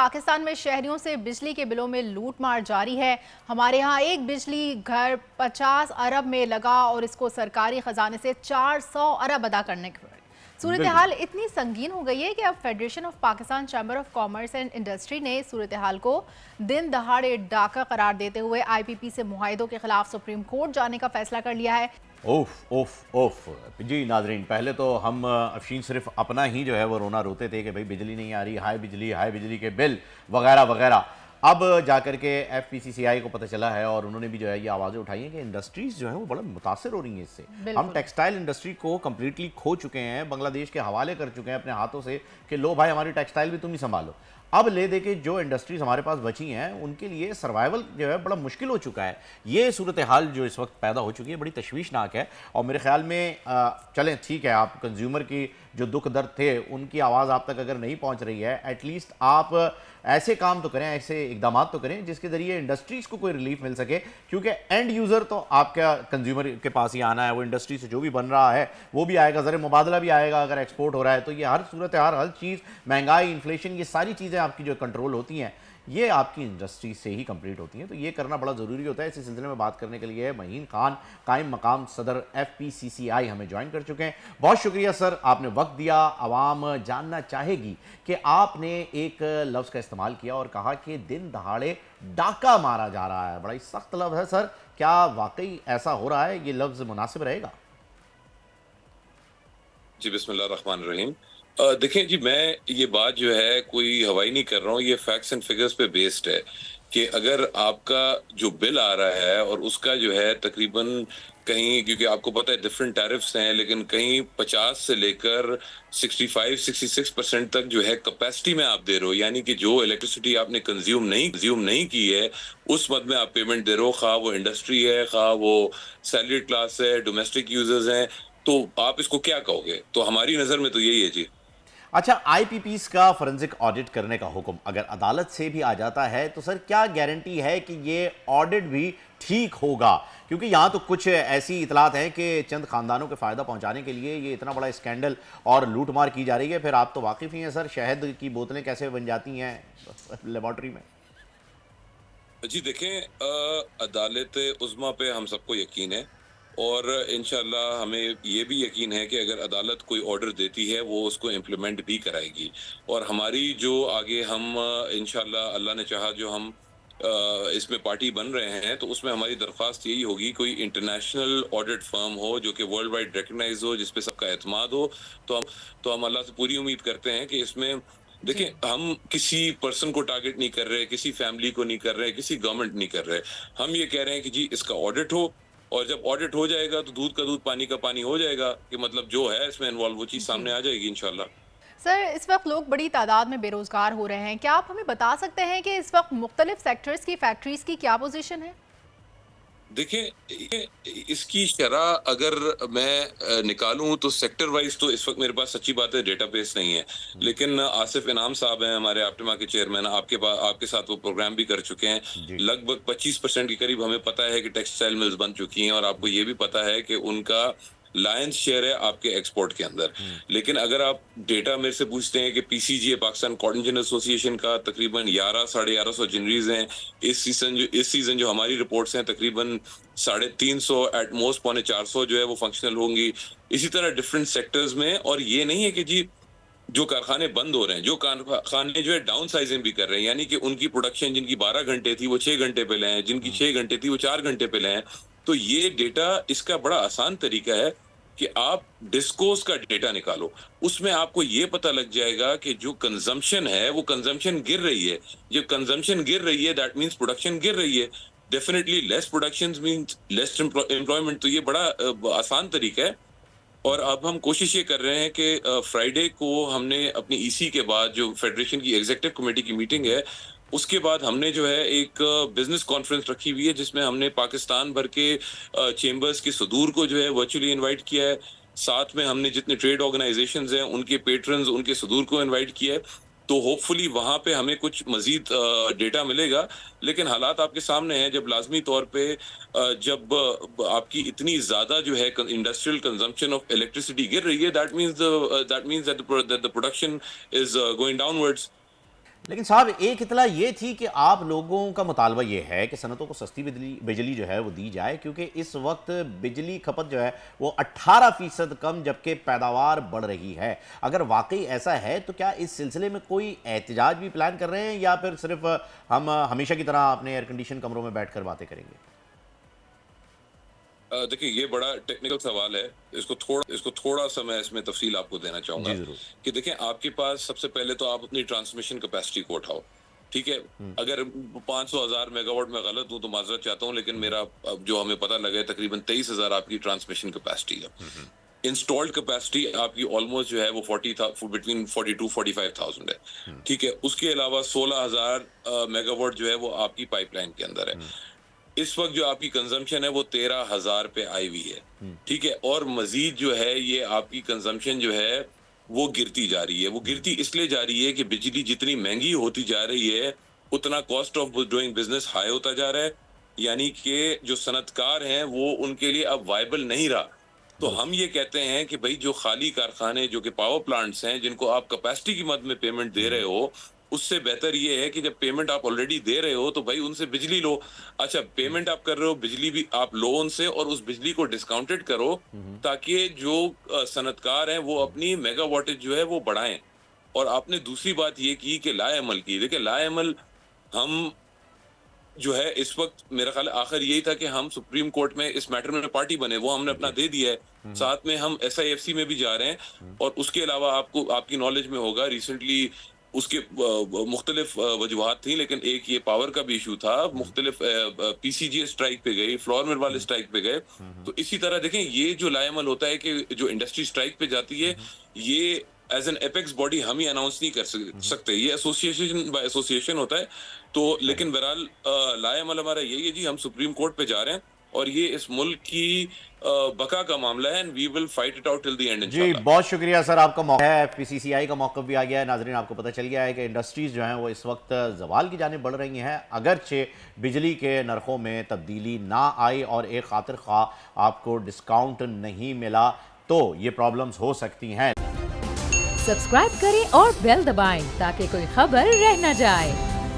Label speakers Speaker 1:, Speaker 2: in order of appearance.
Speaker 1: पाकिस्तान में शहरियों से बिजली के बिलों में लूटमार जारी है। हमारे यहाँ एक बिजली घर 50 अरब में लगा और इसको सरकारी खजाने से 400 अरब अदा करने के पड़े। सूरत
Speaker 2: बिल्कुल।
Speaker 1: हाल इतनी संगीन हो गई है कि अब federation of Pakistan chamber of commerce and industry ने सूरत हाल को दिन दहाड़े डाका करार देते हुए IPP से मुआहिदों के खिलाफ सुप्रीम कोर्ट जाने का फैसला कर लिया है।
Speaker 2: ओफ ओफ ओफ। जी नाजरीन, पहले तो हम अफशीन सिर्फ अपना ही जो है वो रोना रोते थे कि भाई बिजली नहीं आ रही, हाई बिजली के बिल वगैरह वगैरह। अब जाकर के FPCCI को पता चला है और उन्होंने भी जो है ये आवाज़ें उठाई हैं कि इंडस्ट्रीज जो है वो बड़ा मुतासर हो रही हैं इससे। हम टेक्सटाइल इंडस्ट्री को कम्प्लीटली खो चुके हैं, बांग्लादेश के हवाले कर चुके हैं अपने हाथों से कि लो भाई हमारी टेक्सटाइल भी तुम ही संभालो। अब ले दे के जो इंडस्ट्रीज हमारे पास बची हैं उनके लिए सर्वाइवल जो है बड़ा मुश्किल हो चुका है। ये सूरत हाल जो इस वक्त पैदा हो चुकी है बड़ी तशवीशनाक है। और मेरे ख्याल में चलें ठीक है, आप कंज्यूमर की जो दुख दर्द थे उनकी आवाज़ आप तक अगर नहीं पहुंच रही है, एटलीस्ट आप ऐसे काम तो करें, ऐसे इकदाम तो करें जिसके ज़रिए इंडस्ट्रीज़ को कोई रिलीफ मिल सके। क्योंकि एंड यूज़र तो आपका कंज्यूमर के पास ही आना है, वो इंडस्ट्री से जो भी बन रहा है वो भी आएगा, ज़र मुबादला भी आएगा अगर एक्सपोर्ट हो रहा है। तो ये हर सूरत हर चीज़, महंगाई, इन्फ्लेशन, ये सारी चीज़ें आपकी जो कंट्रोल होती हैं ये आपकी इंडस्ट्री से ही कंप्लीट होती हैं। तो ये करना बड़ा ज़रूरी होता है। इसी सिलसिले में बात करने के लिए महीन खान, कायम मकाम सदर FPCCI हमें ज्वाइन कर चुके हैं। बहुत शुक्रिया सर, आपने वक्त दिया। आवाम जानना चाहेगी कि आपने एक लफ्ज़ का इस्तेमाल किया और कहा कि दिन दहाड़े डाका मारा जा रहा है। बड़ा ही सख्त लफ्ज़ है सर, क्या वाकई ऐसा हो रहा है? ये लफ्ज़ मुनासिब रहेगा?
Speaker 3: जी बिस्मिल्लाह रहमान रहीम। देखें जी, मैं ये बात जो है कोई हवाई नहीं कर रहा हूँ, ये फैक्ट्स एंड फिगर्स पे बेस्ड है कि अगर आपका जो बिल आ रहा है और उसका जो है तकरीबन कहीं, क्योंकि आपको पता है डिफरेंट टैरिफ्स हैं, लेकिन कहीं 50 से लेकर 65-66% तक जो है कैपेसिटी में आप दे रहे हो, यानी कि जो इलेक्ट्रिसिटी आपने कंज्यूम नहीं की है उस मद में आप पेमेंट दे रहे हो, खा वो इंडस्ट्री है, खा वो सैलरी क्लास है, डोमेस्टिक यूजर्स हैं, तो आप इसको क्या कहोगे? तो हमारी नजर में तो यही है जी।
Speaker 2: अच्छा, IPPs का फोरेंसिक ऑडिट करने का हुक्म अगर अदालत से भी आ जाता है तो सर क्या गारंटी है कि ये ऑडिट भी ठीक होगा? क्योंकि यहाँ तो कुछ ऐसी इतलात हैं कि चंद खानदानों के फ़ायदा पहुँचाने के लिए ये इतना बड़ा स्कैंडल और लूटमार की जा रही है। फिर आप तो वाकिफ़ ही हैं सर, शहद की बोतलें कैसे बन जाती हैं लेबॉर्ट्री में।
Speaker 3: जी देखें, अदालत उज़्मा पे हम सबको यकीन है और इंशाल्लाह हमें ये भी यकीन है कि अगर अदालत कोई ऑर्डर देती है वो उसको इम्प्लीमेंट भी कराएगी। और हमारी जो आगे हम इंशाल्लाह अल्लाह ने चाहा जो हम इसमें पार्टी बन रहे हैं तो उसमें हमारी दरख्वास्त यही होगी, कोई इंटरनेशनल ऑडिट फर्म हो जो कि वर्ल्ड वाइड रिकग्नाइज हो, जिस पे सबका एतमाद हो। तो हम अल्लाह से पूरी उम्मीद करते हैं कि इसमें देखिए, हम किसी पर्सन को टारगेट नहीं कर रहे, किसी फैमिली को नहीं कर रहे, किसी गवर्नमेंट नहीं कर रहे। हम ये कह रहे हैं कि जी इसका ऑडिट हो और जब ऑडिट हो जाएगा तो दूध का दूध पानी का पानी हो जाएगा, कि मतलब जो है इसमें इन्वॉल्व वो चीज सामने आ जाएगी इंशाल्लाह।
Speaker 1: सर, इस वक्त लोग बड़ी तादाद में बेरोजगार हो रहे हैं। क्या आप हमें बता सकते हैं कि इस वक्त मुख्तलिफ सेक्टर्स की फैक्ट्रीज की क्या पोजीशन है?
Speaker 3: देखिए, इसकी शरह अगर मैं निकालूं तो सेक्टर वाइज तो इस वक्त मेरे पास सच्ची बात है डेटाबेस नहीं है, लेकिन आसिफ इनाम साहब हैं हमारे आप्टिमा के चेयरमैन, आपके साथ वो प्रोग्राम भी कर चुके हैं।
Speaker 2: जी।
Speaker 3: लगभग 25% के करीब हमें पता है कि टेक्सटाइल मिल्स बन चुकी हैं और आपको ये भी पता है कि उनका लायंस शेयर है आपके एक्सपोर्ट के अंदर। लेकिन अगर आप डेटा मेरे से पूछते हैं कि PCGA पाकिस्तान कॉटन जिन एसोसिएशन का तकरीबन 11-1150 जिनरीज हैं इस सीजन जो हमारी रिपोर्ट्स हैं तकरीबन 350 एट मोस्ट 450 जो है वो फंक्शनल होंगी। इसी तरह डिफरेंट सेक्टर्स में। और ये नहीं है कि जी जो कारखाने बंद हो रहे हैं, जो कारखाने जो है डाउन साइजिंग भी कर रहे हैं, यानी कि उनकी प्रोडक्शन जिनकी 12 घंटे थी वो 6 घंटे पे ले हैं, जिनकी 6 घंटे थी वो 4 घंटे पे ले हैं। तो ये डेटा, इसका बड़ा आसान तरीका है कि आप डिस्कोस का डेटा निकालो, उसमें आपको ये पता लग जाएगा कि जो कंजम्पशन है वो कंजम्पशन गिर रही है। जो कंजम्पशन गिर रही है दैट मींस प्रोडक्शन गिर रही है। Definitely less production means less employment. तो ये बड़ा आसान तरीका है। और अब हम कोशिश ये कर रहे हैं कि फ्राइडे को हमने अपनी EC के बाद जो फेडरेशन की एग्जीक्यूटिव कमेटी की मीटिंग है उसके बाद हमने जो है एक बिजनेस कॉन्फ्रेंस रखी हुई है, जिसमें हमने पाकिस्तान भर के चेंबर्स के सदूर को जो है वर्चुअली इनवाइट किया है। साथ में हमने जितने ट्रेड ऑर्गेनाइजेशंस हैं उनके पेट्रन्स, उनके सदूर को इनवाइट किया है। तो होपफुली वहां पे हमें कुछ मजीद डेटा मिलेगा। लेकिन हालात आपके सामने हैं, जब लाजमी तौर पे जब आपकी इतनी ज्यादा जो है इंडस्ट्रियल कंजम्पशन ऑफ इलेक्ट्रिसिटी गिर रही है, that means that the production is going downwards.
Speaker 2: लेकिन साहब एक इतला ये थी कि आप लोगों का मुतालबा ये है कि सनतों को सस्ती बिजली जो है वो दी जाए, क्योंकि इस वक्त बिजली खपत जो है वो 18% कम जबकि पैदावार बढ़ रही है। अगर वाकई ऐसा है तो क्या इस सिलसिले में कोई एहतजाज भी प्लान कर रहे हैं या फिर सिर्फ हम हमेशा की तरह अपने एयर कंडीशन कमरों में बैठ कर बातें करेंगे?
Speaker 3: देखिए, ये बड़ा टेक्निकल सवाल है। इसको थोड़ा सा मैं इसमें तफसील आपको देना चाहूंगा
Speaker 2: जी जरूर।
Speaker 3: कि देखें, आपके पास सबसे पहले तो आप अपनी ट्रांसमिशन कैपेसिटी को उठाओ। ठीक है, अगर 500,000 मेगावाट में गलत हूं तो माजरत चाहता हूं, लेकिन मेरा अब जो हमें पता लगा है तकरीबन 23,000 आपकी ट्रांसमिशन कैपेसिटी है। इंस्टॉल्ड कैपेसिटी आपकी ऑलमोस्ट जो है वो बिटवीन 42-45,000 है। ठीक है, उसके अलावा 16,000 मेगावाट जो है वो आपकी पाइपलाइन के अंदर है। इस वक्त जो आपकी कंजम्पशन है वो 13,000 पे आई हुई है। ठीक है, और मजीद जो है ये आपकी कंजम्पशन जो है वो गिरती जा रही है। वो गिरती इसलिए जा रही है कि बिजली जितनी महंगी होती जा रही है उतना cost of doing business high होता जा रहा है, यानी कि जो सनतकार हैं वो उनके लिए अब वायबल नहीं रहा। तो हम ये कहते हैं कि भाई जो खाली कारखाने, जो कि पावर प्लांट्स हैं, जिनको आप कैपेसिटी की मद में पेमेंट दे रहे हो, उससे बेहतर ये है कि जब पेमेंट आप ऑलरेडी दे रहे हो तो भाई उनसे बिजली लो। अच्छा, पेमेंट आप कर रहे हो, बिजली भी आप लो उनसे और उस बिजली को डिस्काउंटेड करो ताकि जो सनतकार हैं वो अपनी मेगावाटेज जो है वो बढ़ाएं। और आपने दूसरी बात ये की कि लाएमल की। देखिए, लाएमल हम जो है इस वक्त मेरा ख्याल आखिर यही था कि हम सुप्रीम कोर्ट में इस मैटर में पार्टी बने, वो हमने अपना दे दिया है। साथ में हम SIFC में भी जा रहे हैं। और उसके अलावा आपको आपकी नॉलेज में होगा रिसेंटली उसके मुख्तलिफ वजूहात थी, लेकिन एक ये पावर का भी इशू था। मुख्तलिफ PCG स्ट्राइक पे गई, फ्लोर मिल वाले स्ट्राइक पे गए। तो इसी तरह देखें, ये जो लाएमल होता है कि जो इंडस्ट्री स्ट्राइक पे जाती है, ये एज एन एपेक्स बॉडी हम ही अनाउंस नहीं कर सकते, ये एसोसिएशन बाय एसोसिएशन होता है। तो लेकिन बहरहाल लाएमल हमारा यही है जी, हम सुप्रीम कोर्ट पे जा रहे हैं और ये इस मुल्क की बका का मामला है and we will fight it out till the end
Speaker 2: जी
Speaker 3: इंशाल्लाह।
Speaker 2: बहुत शुक्रिया सर, आपका मौका है, FPCCI का मौका भी आ गया है। नाजरीन, आपको पता चल गया है कि इंडस्ट्रीज़ जो हैं वो इस वक्त जवाल की जानिब बढ़ रही हैं, अगरचे बिजली के नरखों में तब्दीली ना आई और एक खातिर खा आपको डिस्काउंट नहीं मिला तो ये प्रॉब्लम्स हो सकती हैं।
Speaker 4: सब्सक्राइब करें और बेल दबाएं ताकि कोई खबर रह न जाए।